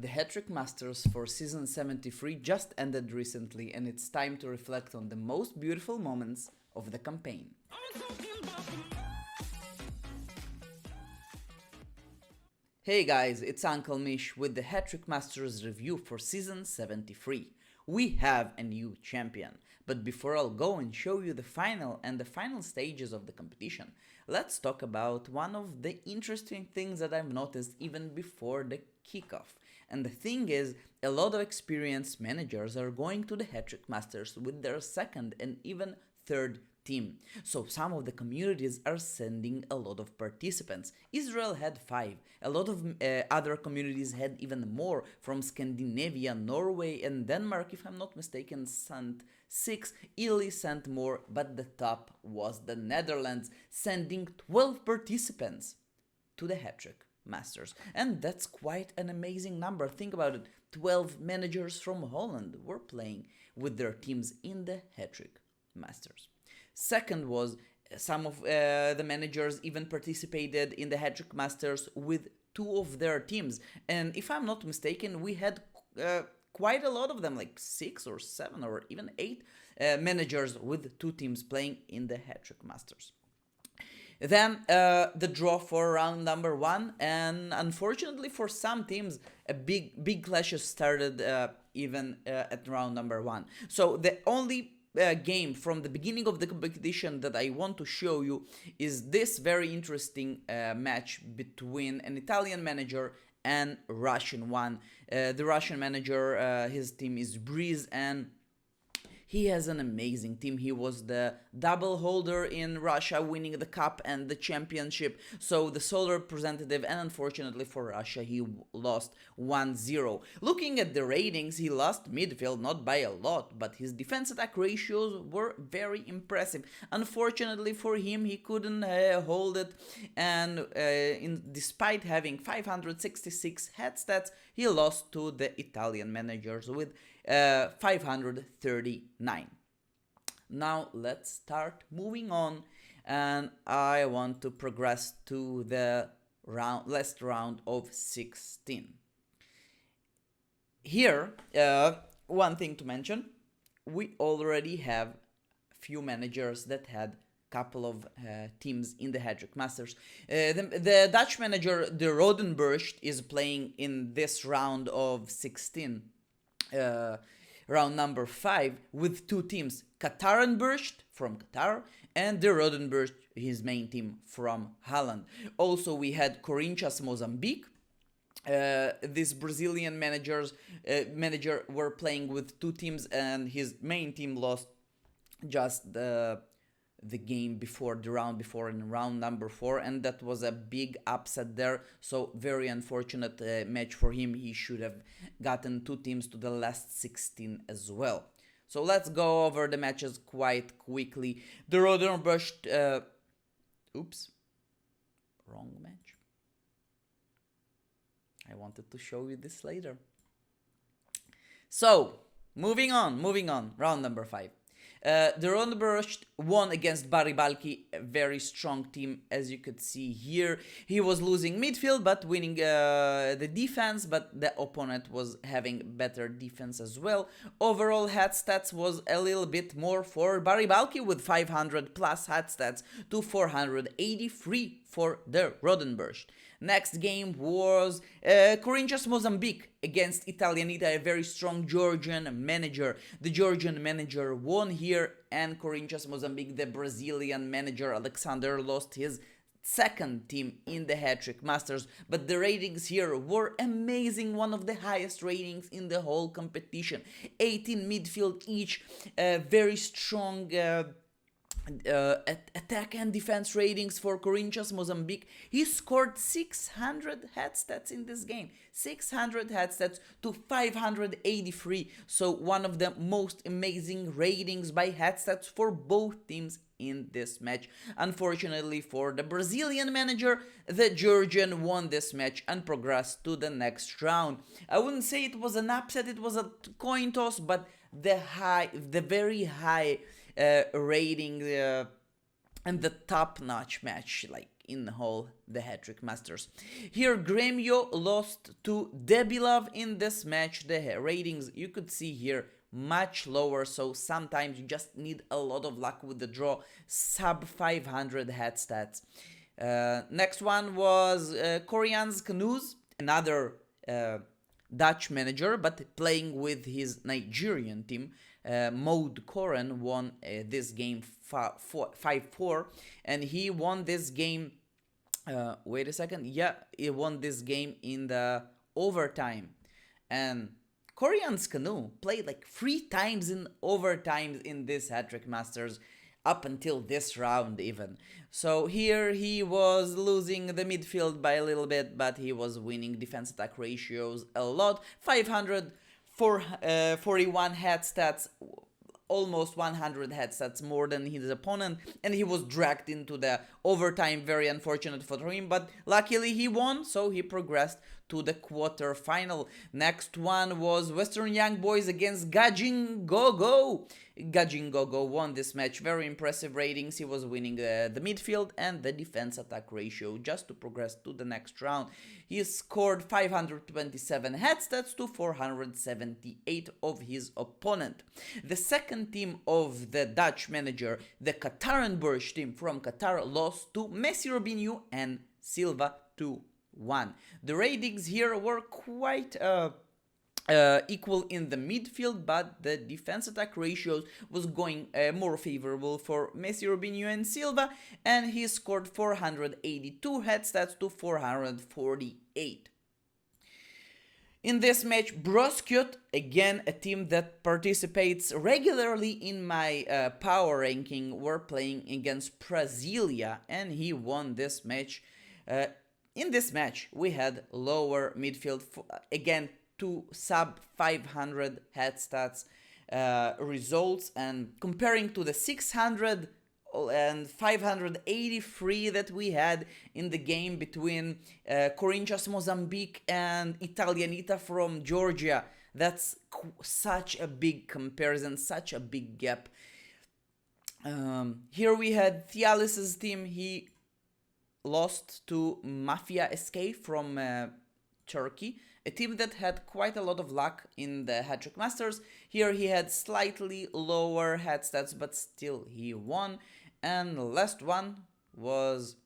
The Hattrick Masters for season 73 just ended recently, and it's time to reflect on the most beautiful moments of the campaign. Hey guys, it's Uncle-Mish with the Hattrick Masters review for season 73. We have a new champion, but before I'll go and show you the final stages of the competition, let's talk about one of the interesting things that I've noticed even before the kickoff. And the thing is, a lot of experienced managers are going to the Hattrick Masters with their second and even third team. So some of the communities are sending a lot of participants. Israel had 5. A lot of other communities had even more, from Scandinavia, Norway and Denmark, if I'm not mistaken, sent 6. Italy sent more, but the top was the Netherlands, sending 12 participants to the Hattrick Masters. And that's quite an amazing number. Think about it. 12 managers from Holland were playing with their teams in the Hattrick Masters. Second was some of the managers even participated in the Hattrick Masters with 2 of their teams. And if I'm not mistaken, we had quite a lot of them, like 6 or 7 or even 8 managers with 2 teams playing in the Hattrick Masters. Then the draw for round number 1, and unfortunately for some teams, a big clashes started even at round number 1. So the only game from the beginning of the competition that I want to show you is this very interesting match between an Italian manager and Russian one. The Russian manager, his team is Breeze, and he has an amazing team. He was the double holder in Russia, winning the cup and the championship. So the sole representative, and unfortunately for Russia, he lost 1-0. Looking at the ratings, he lost midfield, not by a lot, but his defense attack ratios were very impressive. Unfortunately for him, he couldn't hold it, and despite having 566 head stats, he lost to the Italian managers with 539. Now let's start moving on, and I want to progress to the last round of 16. Here, one thing to mention, we already have few managers that had couple of teams in the Hattrick Masters. The Dutch manager, de Rodenburst, is playing in this round of 16. Round number 5 with 2 teams, Qatarenburst from Qatar and de Rodenburst, his main team from Holland. Also we had Corinthians Mozambique. This Brazilian manager were playing with 2 teams, and his main team lost just the game before, the round before, in round number 4, and that was a big upset there. So very unfortunate match for him. He should have gotten 2 teams to the last 16 as well. So let's go over the matches quite quickly. The Rodenburst, oops, wrong match. I wanted to show you this later. So moving on, round number 5. The Rodenburst won against Baribalki, a very strong team, as you could see here. He was losing midfield but winning the defense, but the opponent was having better defense as well. Overall head stats was a little bit more for Baribalki, with 500 plus head stats to 483 for the Rodenburst. Next game was Corinthians Mozambique against Italianita, a very strong Georgian manager. The Georgian manager won here, and Corinthians Mozambique, the Brazilian manager Alexander, lost his second team in the Hattrick Masters. But the ratings here were amazing, one of the highest ratings in the whole competition. 18 midfield each, very strong attack and defense ratings for Corinthians Mozambique. He scored 600 head stats in this game. 600 head stats to 583. So one of the most amazing ratings by head stats for both teams in this match. Unfortunately for the Brazilian manager, the Georgian won this match and progressed to the next round. I wouldn't say it was an upset, it was a coin toss, but the very high rating and the top-notch match, like in all the Hattrick Masters. Here Gremio lost to Debilov in this match. The ratings you could see here much lower, so sometimes you just need a lot of luck with the draw. Sub 500 head stats. Next one was Korean's Canoes, another Dutch manager, but playing with his Nigerian team. Maud Koren won this game 5-4, and he won this game. Wait a second. Yeah, he won this game in the overtime, and Korean's Canoe played like 3 times in overtime in this Hattrick Masters up until this round even. So here he was losing the midfield by a little bit, but he was winning defense attack ratios a lot. 541 head stats, almost 100 head stats more than his opponent, and he was dragged into the overtime. Very unfortunate for him, but luckily he won, so he progressed to the quarter-final. Next one was Western Young Boys against Gajin Gogo. Gajin Gogo won this match. Very impressive ratings. He was winning the midfield and the defense attack ratio just to progress to the next round. He scored 527 head stats to 478 of his opponent. The second team of the Dutch manager, the Qatarenburg team from Qatar, lost to Messi, Robinho and Silva 2-1. The ratings here were quite equal in the midfield, but the defense attack ratios was going more favorable for Messi, Robinho and Silva, and he scored 482 head stats to 448. In this match, Broskut, again a team that participates regularly in my power ranking, were playing against Brasilia, and he won this match. In this match, we had lower midfield, again, 2 sub 500 head stats results, and comparing to the 600 and 583 that we had in the game between Corinthians Mozambique and Italianita from Georgia, that's such a big comparison, such a big gap. Here we had Thialis's team. He lost to Mafia SK from Turkey, a team that had quite a lot of luck in the Hattrick Masters. Here he had slightly lower head stats, but still he won. And the last one was...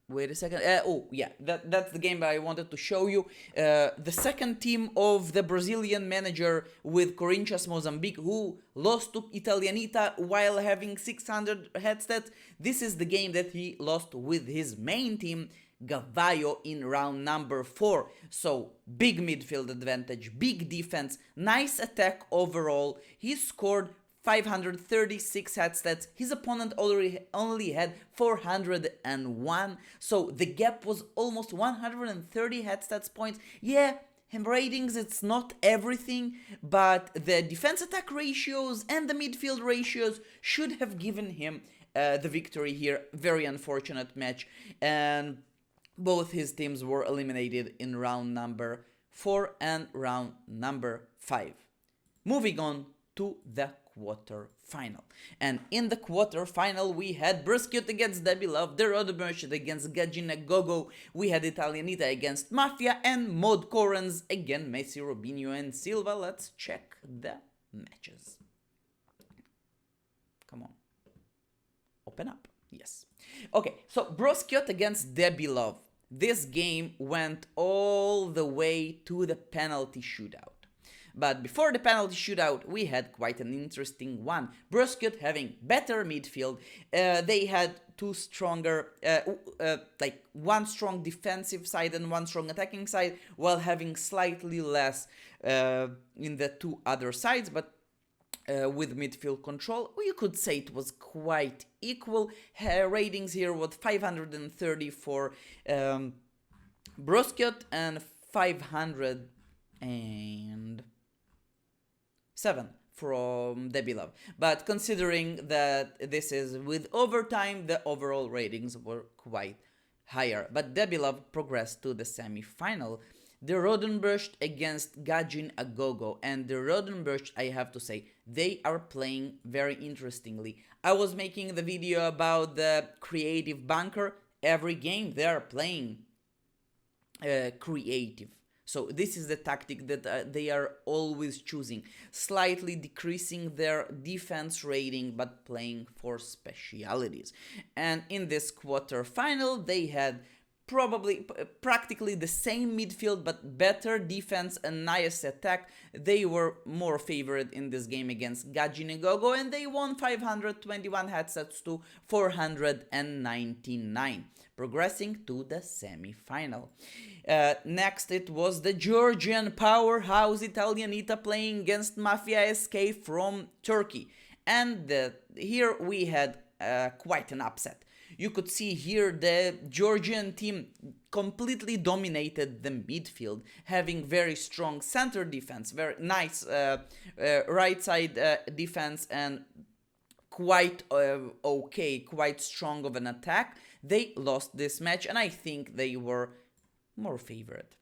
Wait a second. Oh, yeah, that's the game that I wanted to show you. The second team of the Brazilian manager with Corinthians Mozambique, who lost to Italianita while having 600 head stats. This is the game that he lost with his main team, Gavallo, in round number 4. So, big midfield advantage, big defense, nice attack overall. He scored 536 head stats. His opponent only had 401. So the gap was almost 130 head stats points. Yeah, him ratings, it's not everything, but the defense attack ratios and the midfield ratios should have given him the victory here. Very unfortunate match. And both his teams were eliminated in round number 4 and round number 5. Moving on to the quarter-final. And in the quarter-final, we had Broskut against Debilov, the Uncle-Mish against Gajin Gogo, we had Italianita against Mafia, and Maud Korens against Messi, Robinho, and Silva. Let's check the matches. Come on. Open up. Yes. Okay, so Broskut against Debilov. This game went all the way to the penalty shootout. But before the penalty shootout, we had quite an interesting one. Broskut having better midfield. They had two stronger, like one strong defensive side and one strong attacking side, while having slightly less in the two other sides. But with midfield control, you could say it was quite equal. Ratings here was 530 for Broskut and 507 from Debilov. But considering that this is with overtime, the overall ratings were quite higher. But Debilov progressed to the semi-final. the Rodenburst against Gajin Agogo, and the Rodenburst, I have to say, they are playing very interestingly. I was making the video about the creative bunker. Every game they are playing creative. So this is the tactic that they are always choosing, slightly decreasing their defense rating but playing for specialities. And in this quarterfinal they had practically the same midfield but better defense and nice attack. They were more favored in this game against Gajinigogo, and they won 521 headsets to 499, progressing to the semi-final. Next it was the Georgian powerhouse Italianita playing against Mafia SK from Turkey, and here we had quite an upset. You could see here the Georgian team completely dominated the midfield, having very strong center defense, very nice right side defense, and quite quite strong of an attack. They lost this match, and I think they were more favored.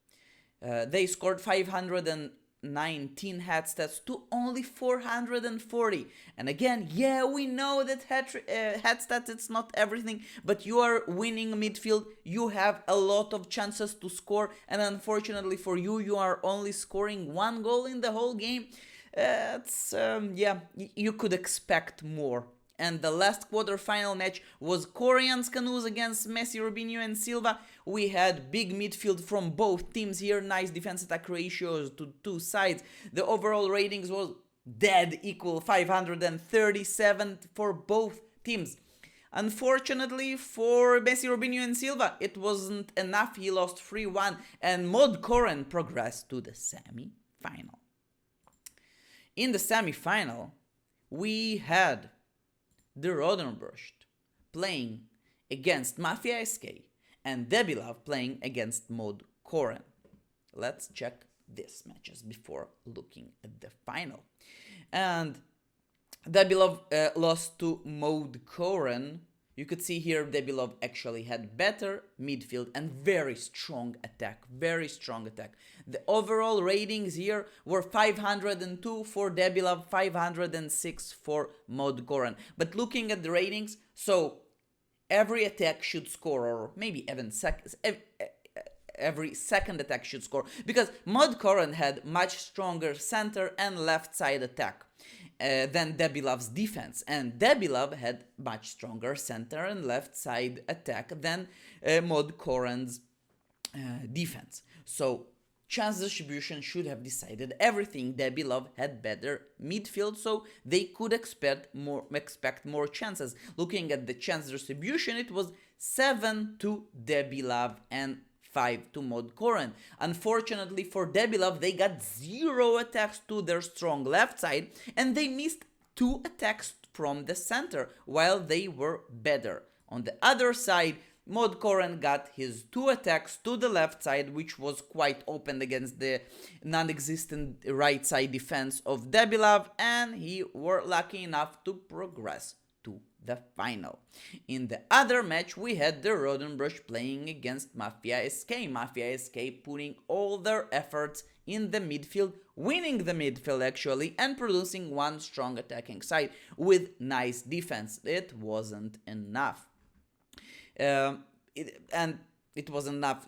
They scored 519 headstats to only 440. And again, yeah, we know that headstats it's not everything, but you are winning midfield, you have a lot of chances to score, and unfortunately for you, you are only scoring one goal in the whole game. Yeah, you could expect more. And the last quarterfinal match was Koreans Canoes against Messi, Robinho and Silva. We had big midfield from both teams here, nice defense attack ratios to two sides. The overall ratings was dead equal, 537 for both teams. Unfortunately for Messi, Robinho and Silva, it wasn't enough. He lost 3-1 and Mod Koren progressed to the semi-final. In the semi-final, we had the Rodenburst playing against Mafia SK and Debilov playing against Mod Koren. Let's check these matches before looking at the final. And Debilov lost to Mod Koren. You could see here Debilov actually had better midfield and very strong attack. The overall ratings here were 502 for Debilov, 506 for Mod Koren. But looking at the ratings, so every attack should score, or maybe even every second attack should score, because Mod Koren had much stronger center and left side attack than Debilov's defense, and Debilov had much stronger center and left side attack than Mod Koren's defense. So chance distribution should have decided everything. Debilov had better midfield, so they could expect more chances. Looking at the chance distribution, it was 7 to Debilov and 5 to Mod Koren. Unfortunately for Debilov, they got 0 attacks to their strong left side, and they missed 2 attacks from the center, while they were better. On the other side, Mod Koren got his 2 attacks to the left side, which was quite open against the non-existent right side defense of Debilov, and he were lucky enough to progress to the final. In the other match, we had the Rodenburst playing against Mafia SK. Mafia SK putting all their efforts in the midfield, winning the midfield actually, and producing one strong attacking side with nice defense. It wasn't enough. It wasn't enough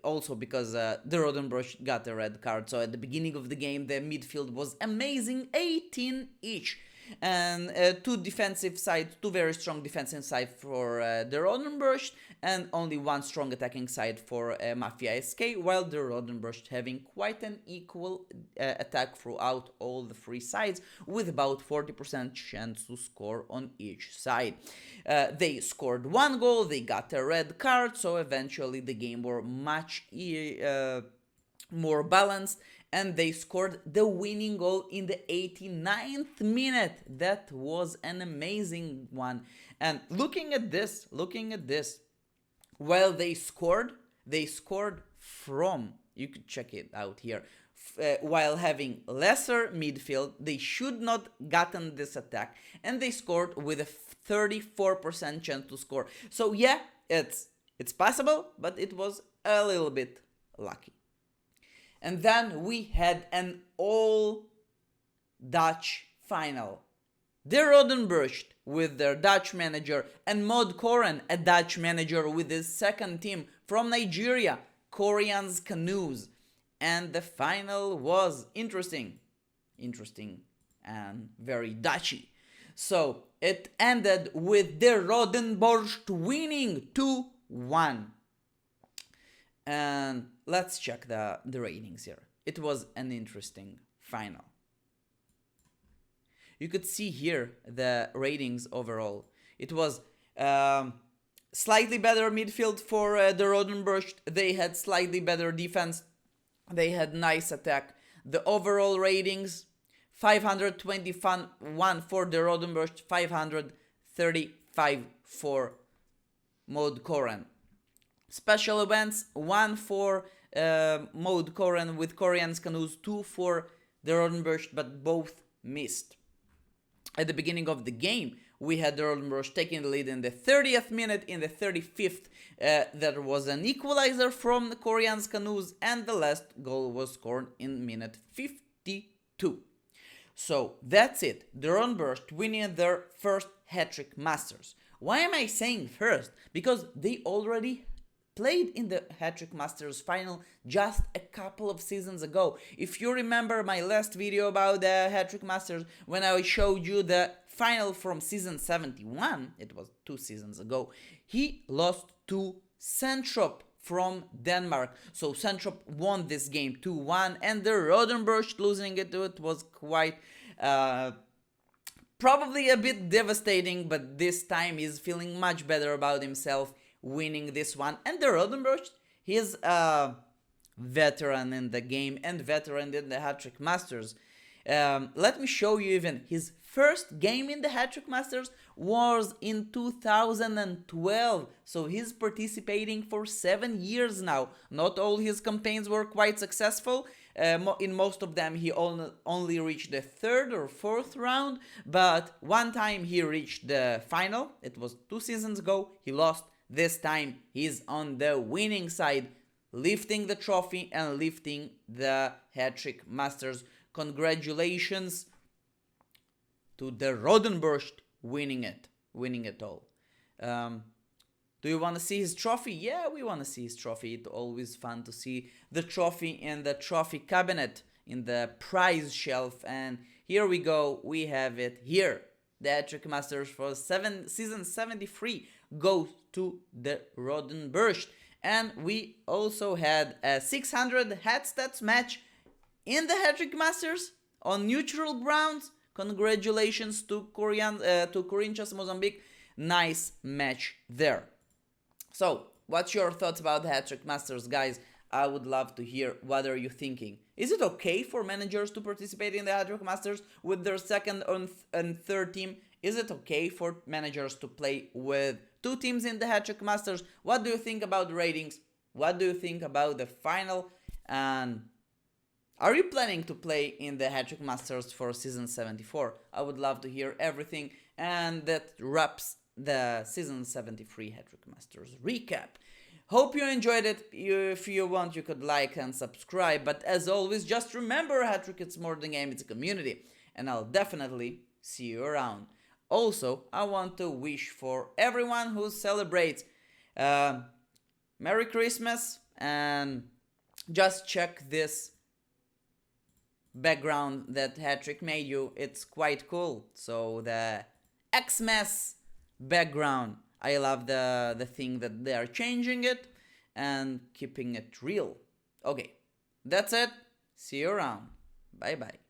also because the Rodenburst got a red card. So at the beginning of the game, the midfield was amazing, 18 each. And two very strong defensive side for the Rodenburst, and only one strong attacking side for Mafia SK, while the Rodenburst having quite an equal attack throughout all the 3 sides, with about 40% chance to score on each side. They scored 1 goal, they got a red card, so eventually the game were much more balanced, and they scored the winning goal in the 89th minute. That was an amazing one. And looking at this, while they scored from, you could check it out here, while having lesser midfield, they should not gotten this attack, and they scored with a 34% chance to score. So yeah, it's possible, but it was a little bit lucky. And then we had an all Dutch final. De Rodenburst with their Dutch manager and Maud Koren, a Dutch manager with his second team from Nigeria, Koreans Canoes. And the final was interesting and very Dutchy. So it ended with De Rodenburst winning 2-1. And let's check the ratings here. It was an interesting final. You could see here the ratings overall. It was slightly better midfield for De Rodenburst. They had slightly better defense. They had nice attack. The overall ratings, 521 for De Rodenburst, 535 for Maud Koren. Special events, 1 for Maud Koren with Koreans Canoes, 2 for De Rodenburst, but both missed. At the beginning of the game, we had De Rodenburst taking the lead in the 30th minute. In the 35th, there was an equalizer from the Koreans Canoes, and the last goal was scored in minute 52. So that's it. De Rodenburst winning their first Hattrick Masters. Why am I saying first? Because they already played in the Hattrick Masters final just a couple of seasons ago. If you remember my last video about the Hattrick Masters, when I showed you the final from season 71, it was 2 seasons ago, he lost to Centrop from Denmark. So Centrop won this game 2-1, and the Rodenburst losing it was quite probably a bit devastating, but this time he's feeling much better about himself, winning this one. And the Rodenburst, he's a veteran in the game and veteran in the Hattrick Masters. Let me show you even his first game in the Hattrick Masters was in 2012. So he's participating for 7 years now. Not all his campaigns were quite successful. In most of them he only reached the 3rd or 4th round, but one time he reached the final. It was 2 seasons ago. He lost. This time he's on the winning side, lifting the trophy and lifting the Hattrick Masters. Congratulations to the Rodenburst winning it all. Do you want to see his trophy? Yeah, we want to see his trophy. It's always fun to see the trophy in the trophy cabinet, in the prize shelf. And here we go. We have it here. The Hattrick Masters for season 73 goes to the Rodenburst. And we also had a 600 hat stats match in the Hattrick Masters on neutral grounds. Congratulations to Corinthians Mozambique. Nice match there. So, what's your thoughts about the Hattrick Masters, guys? I would love to hear what are you thinking. Is it okay for managers to participate in the Hattrick Masters with their second and third team? Is it okay for managers to play with 2 teams in the Hattrick Masters? What do you think about the ratings? What do you think about the final? And are you planning to play in the Hattrick Masters for season 74? I would love to hear everything. And that wraps the season 73 Hattrick Masters recap. Hope you enjoyed it. If you want, you could like and subscribe. But as always, just remember, Hattrick, it's more than a game, it's a community. And I'll definitely see you around. Also, I want to wish for everyone who celebrates Merry Christmas, and just check this background that Hattrick made you. It's quite cool. So the Xmas background, I love the thing that they are changing it and keeping it real. Okay, that's it. See you around. Bye bye.